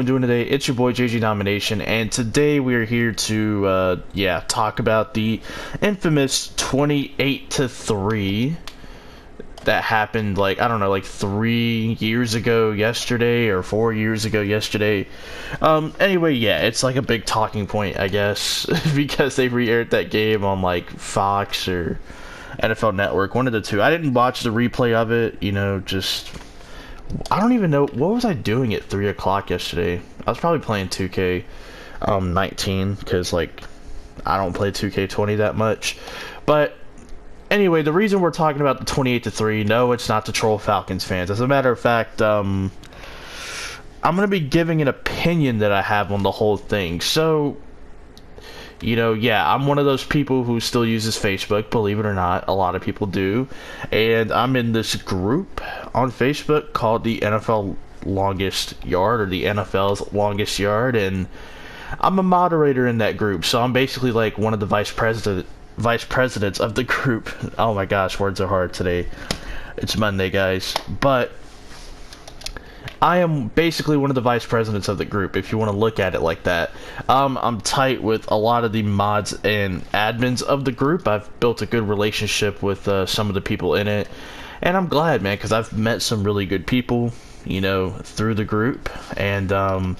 everyone doing today? It's your boy JG Domination, and today we are here to talk about the infamous 28-3 that happened, like, I don't know, like 3 years ago yesterday or 4 years ago yesterday. Anyway, yeah, it's like a big talking point, I guess, because they re-aired that game on like Fox or NFL Network, one of the two. I didn't watch the replay of it, you know, just I don't even know what was I doing at 3 o'clock yesterday. I was probably playing 2K 19 because like I don't play 2K20 that much. But anyway, the reason we're talking about the 28-3, no, it's not to troll Falcons fans. As a matter of fact, I'm gonna be giving an opinion that I have on the whole thing. So, you know, yeah, I'm one of those people who still uses Facebook, believe it or not. A lot of people do. And I'm in this group on Facebook called the NFL Longest Yard, or the NFL's Longest Yard, and I'm a moderator in that group. So I'm basically like one of the vice presidents of the group. Oh my gosh, words are hard today. It's Monday, guys. But I am basically one of the vice presidents of the group, if you want to look at it like that. I'm tight with a lot of the mods and admins of the group. I've built a good relationship with some of the people in it, and I'm glad, man, because I've met some really good people, you know, through the group, and I'm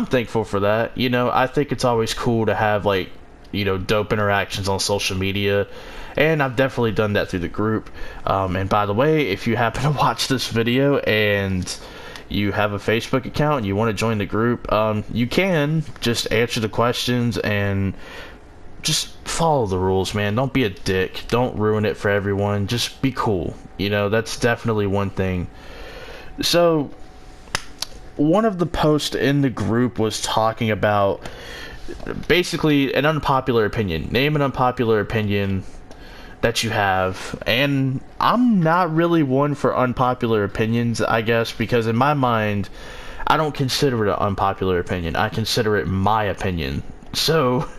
thankful for that. You know, I think it's always cool to have, like, you know, dope interactions on social media, and I've definitely done that through the group. And by the way, if you happen to watch this video and you have a Facebook account and you want to join the group, you can just answer the questions and just follow the rules, man. Don't be a dick. Don't ruin it for everyone. Just be cool. You know, that's definitely one thing. So, one of the posts in the group was talking about basically an unpopular opinion. Name an unpopular opinion that you have, and I'm not really one for unpopular opinions, I guess, because in my mind, I don't consider it an unpopular opinion. I consider it my opinion. So,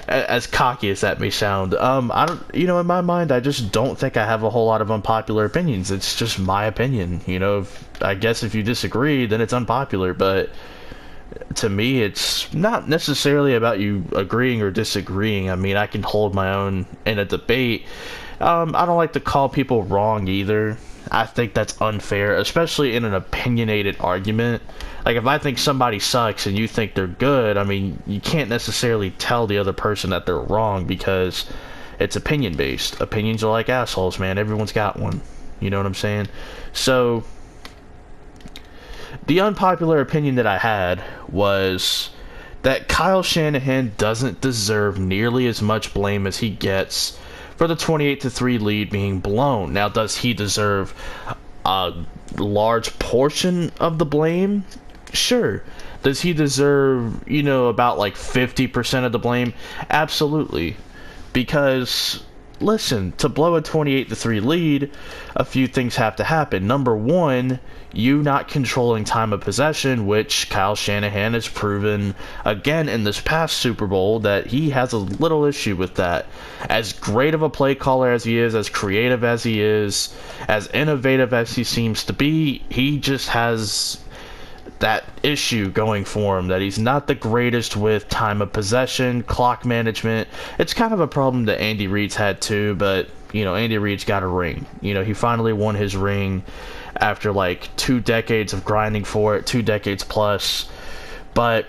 as cocky as that may sound, I don't, you know, in my mind, I just don't think I have a whole lot of unpopular opinions. It's just my opinion. You know, I guess if you disagree, then it's unpopular, but to me, it's not necessarily about you agreeing or disagreeing. I mean, I can hold my own in a debate. I don't like to call people wrong either. I think that's unfair, especially in an opinionated argument. Like, if I think somebody sucks and you think they're good, I mean, you can't necessarily tell the other person that they're wrong because it's opinion-based. Opinions are like assholes, man. Everyone's got one. You know what I'm saying? So, the unpopular opinion that I had was that Kyle Shanahan doesn't deserve nearly as much blame as he gets for the 28-3 lead being blown. Now, does he deserve a large portion of the blame? Sure. Does he deserve, you know, about like 50% of the blame? Absolutely. Because, listen, to blow a 28-3 lead, a few things have to happen. Number one, you not controlling time of possession, which Kyle Shanahan has proven again in this past Super Bowl that he has a little issue with that. As great of a play caller as he is, as creative as he is, as innovative as he seems to be, he just has that issue going for him, that he's not the greatest with time of possession, clock management. It's kind of a problem that Andy Reid's had too, but, you know, Andy Reid's got a ring. You know, he finally won his ring after like 2 decades of grinding for it, 2 decades plus. But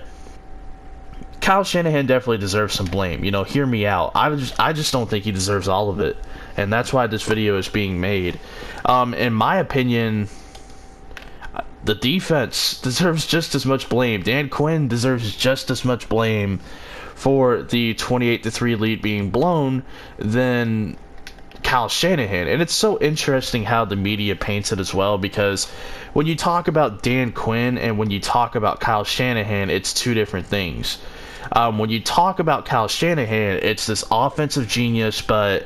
Kyle Shanahan definitely deserves some blame. You know, hear me out. I just don't think he deserves all of it, and that's why this video is being made. In my opinion, the defense deserves just as much blame. Dan Quinn deserves just as much blame for the 28-3 lead being blown than Kyle Shanahan. And it's so interesting how the media paints it as well, because when you talk about Dan Quinn and when you talk about Kyle Shanahan, it's two different things. When you talk about Kyle Shanahan, it's this offensive genius, but,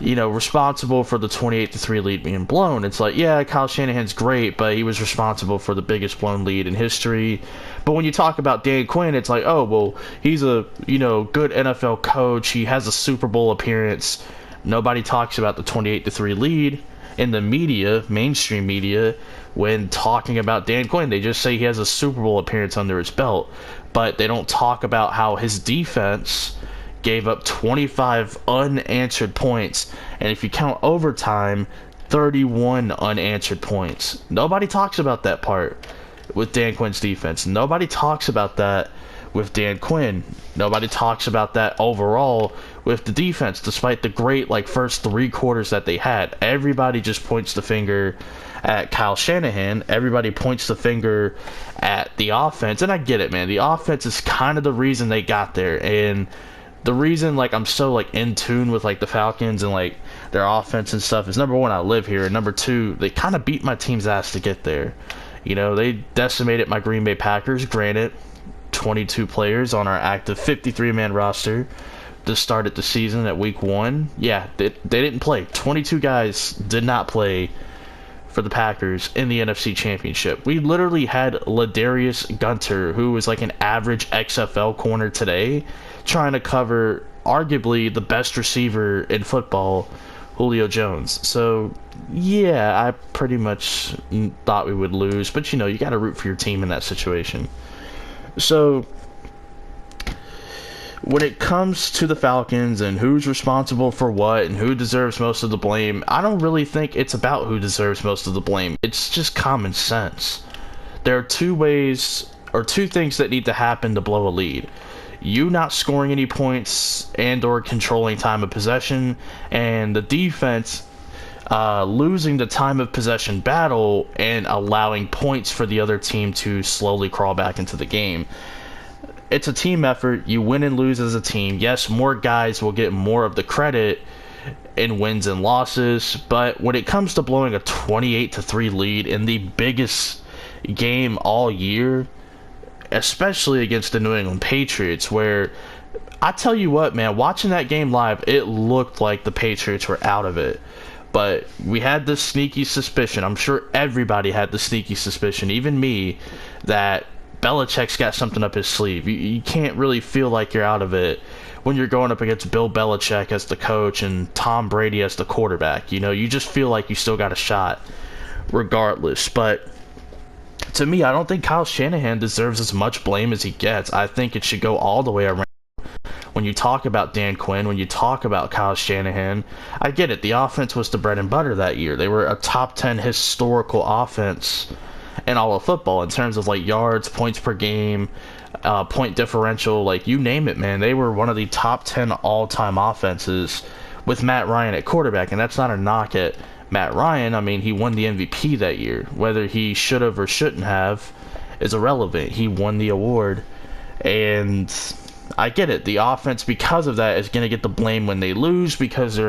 you know, responsible for the 28-3 lead being blown. It's like, yeah, Kyle Shanahan's great, but he was responsible for the biggest blown lead in history. But when you talk about Dan Quinn, it's like, oh, well, he's a, you know, good NFL coach. He has a Super Bowl appearance. Nobody talks about the 28-3 lead. in the media, mainstream media, when talking about Dan Quinn. They just say he has a Super Bowl appearance under his belt, but they don't talk about how his defense gave up 25 unanswered points, and if you count overtime, 31 unanswered points. Nobody talks about that part with Dan Quinn's defense. Nobody talks about that with Dan Quinn. Nobody talks about that overall with the defense, despite the great first 3 quarters that they had. Everybody just points the finger at Kyle Shanahan. Everybody points the finger at the offense, and I get it, man. The offense is kind of the reason they got there, and the reason I'm so in tune with the Falcons and their offense and stuff is, number one, I live here, and number two, they kind of beat my team's ass to get there. They decimated my Green Bay Packers. Granted, 22 players on our active 53-man roster to start at the season at week 1. Yeah, they didn't play. 22 guys did not play for the Packers in the NFC Championship. We literally had Ladarius Gunter, who was an average XFL corner today, trying to cover arguably the best receiver in football, Julio Jones. So, yeah, I pretty much thought we would lose, but you got to root for your team in that situation. So, when it comes to the Falcons and who's responsible for what and who deserves most of the blame, I don't really think it's about who deserves most of the blame. It's just common sense. There are 2 ways or 2 things that need to happen to blow a lead. You not scoring any points and or controlling time of possession, and the defense losing the time of possession battle and allowing points for the other team to slowly crawl back into the game. It's a team effort. You win and lose as a team. Yes, more guys will get more of the credit in wins and losses, but when it comes to blowing a 28-3 lead in the biggest game all year, especially against the New England Patriots, where I tell you what, man, watching that game live, it looked like the Patriots were out of it. But we had this sneaky suspicion. I'm sure everybody had the sneaky suspicion, even me, that Belichick's got something up his sleeve. You can't really feel like you're out of it when you're going up against Bill Belichick as the coach and Tom Brady as the quarterback. You just feel like you still got a shot regardless. But to me, I don't think Kyle Shanahan deserves as much blame as he gets. I think it should go all the way around. When you talk about Dan Quinn, when you talk about Kyle Shanahan, I get it. The offense was the bread and butter that year. They were a top 10 historical offense in all of football in terms of yards, points per game, point differential, you name it, man. They were one of the top 10 all-time offenses with Matt Ryan at quarterback, and that's not a knock at Matt Ryan. I mean, he won the MVP that year. Whether he should have or shouldn't have is irrelevant. He won the award, and I get it. The offense, because of that, is going to get the blame when they lose because they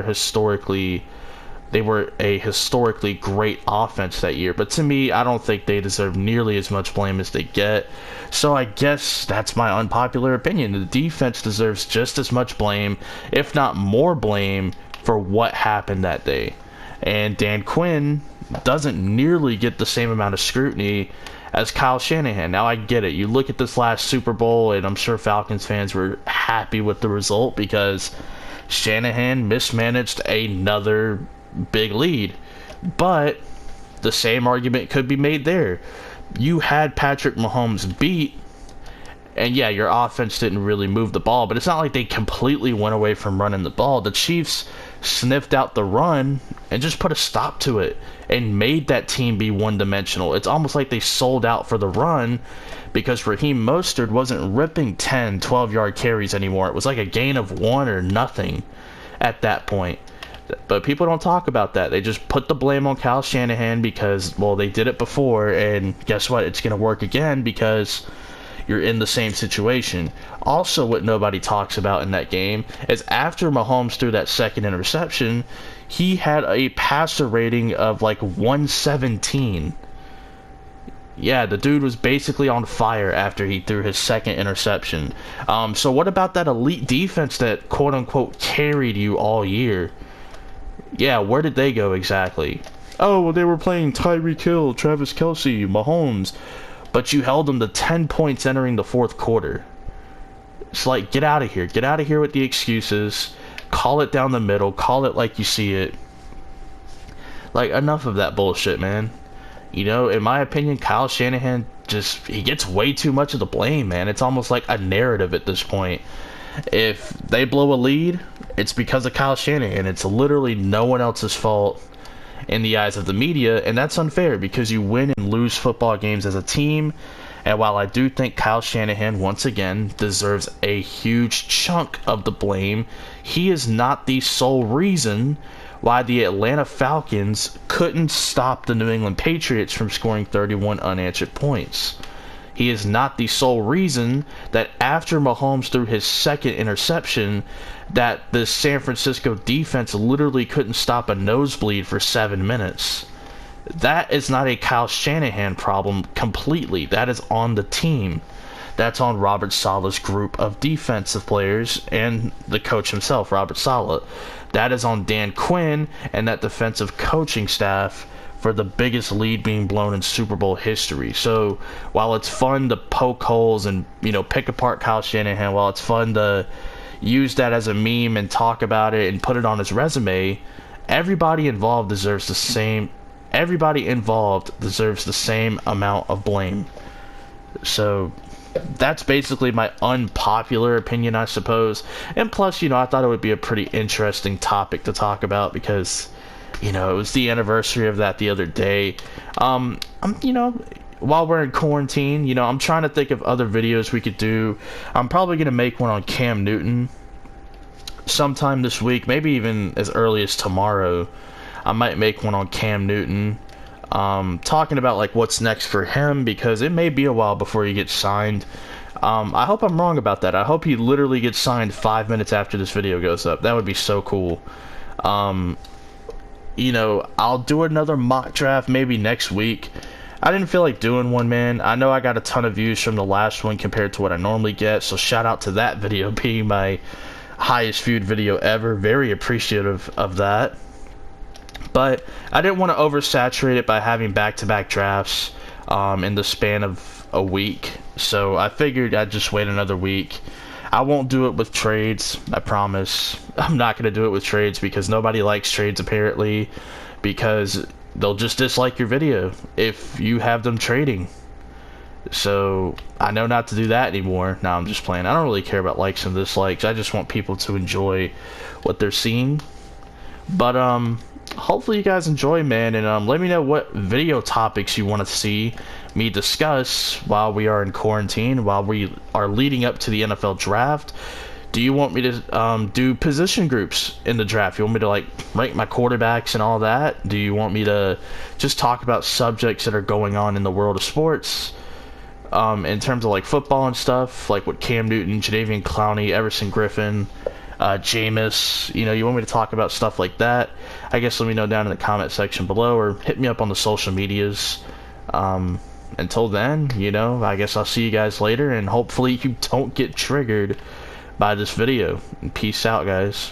were a historically great offense that year. But to me, I don't think they deserve nearly as much blame as they get. So I guess that's my unpopular opinion. The defense deserves just as much blame, if not more blame, for what happened that day. And Dan Quinn doesn't nearly get the same amount of scrutiny as Kyle Shanahan. Now, I get it. You look at this last Super Bowl, and I'm sure Falcons fans were happy with the result because Shanahan mismanaged another big lead. But the same argument could be made there. You had Patrick Mahomes beat, and yeah, your offense didn't really move the ball, but it's not like they completely went away from running the ball. The Chiefs sniffed out the run and just put a stop to it and made that team be one-dimensional. It's almost like they sold out for the run because Raheem Mostert wasn't ripping 10, 12-yard carries anymore. It was like a gain of 1 or nothing at that point. But people don't talk about that. They just put the blame on Kyle Shanahan because, well, they did it before, and guess what? It's going to work again because you're in the same situation. Also, what nobody talks about in that game is after Mahomes threw that second interception, he had a passer rating of 117. Yeah, the dude was basically on fire after he threw his second interception. So what about that elite defense that quote-unquote carried you all year? Yeah, where did they go exactly? Oh, well, they were playing Tyreek Hill, Travis Kelce, Mahomes, but you held them to 10 points entering the fourth quarter. It's get out of here. Get out of here with the excuses. Call it down the middle. Call it like you see it. Like, enough of that bullshit, man. You know, in my opinion, Kyle Shanahan he gets way too much of the blame, man. It's almost like a narrative at this point. If they blow a lead, it's because of Kyle Shanahan. It's literally no one else's fault in the eyes of the media, and that's unfair because you win and lose football games as a team. And while I do think Kyle Shanahan, once again, deserves a huge chunk of the blame, he is not the sole reason why the Atlanta Falcons couldn't stop the New England Patriots from scoring 31 unanswered points. He is not the sole reason that after Mahomes threw his second interception, that the San Francisco defense literally couldn't stop a nosebleed for 7 minutes. That is not a Kyle Shanahan problem completely. That is on the team. That's on Robert Saleh's group of defensive players and the coach himself, Robert Saleh. That is on Dan Quinn and that defensive coaching staff for the biggest lead being blown in Super Bowl history. So while it's fun to poke holes and, you know, pick apart Kyle Shanahan, while it's fun to use that as a meme and talk about it and put it on his resume, everybody involved deserves the same amount of blame. So that's basically my unpopular opinion, I suppose. And plus, you know, I thought it would be a pretty interesting topic to talk about because, you know, it was the anniversary of that the other day. You know, while we're in quarantine, you know, I'm trying to think of other videos we could do. I'm probably going to make one on Cam Newton sometime this week, maybe even as early as tomorrow. I might make one on Cam Newton, talking about like what's next for him because it may be a while before he gets signed. I hope I'm wrong about that. I hope he literally gets signed 5 minutes after this video goes up. That would be so cool. You know, I'll do another mock draft maybe next week. I didn't feel like doing one, man. I know I got a ton of views from the last one compared to what I normally get, so shout out to that video being my highest viewed video ever. Very appreciative of that. But I didn't want to oversaturate it by having back-to-back drafts in the span of a week. So I figured I'd just wait another week. I won't do it with trades, I promise. I'm not going to do it with trades because nobody likes trades apparently, because they'll just dislike your video if you have them trading. So I know not to do that anymore. No, I'm just playing. I don't really care about likes and dislikes. I just want people to enjoy what they're seeing. But hopefully you guys enjoy, man, and let me know what video topics you want to see me discuss while we are in quarantine, while we are leading up to the NFL draft. Do you want me to do position groups in the draft? You want me to like rank my quarterbacks and all that? Do you want me to just talk about subjects that are going on in the world of sports, in terms of like football and stuff, like what Cam Newton, Jadeveon Clowney, Everson Griffin, Jameis, you know, you want me to talk about stuff like that? I guess let me know down in the comment section below or hit me up on the social medias. Until then, you know, I guess I'll see you guys later, and hopefully you don't get triggered by this video. Peace out, guys.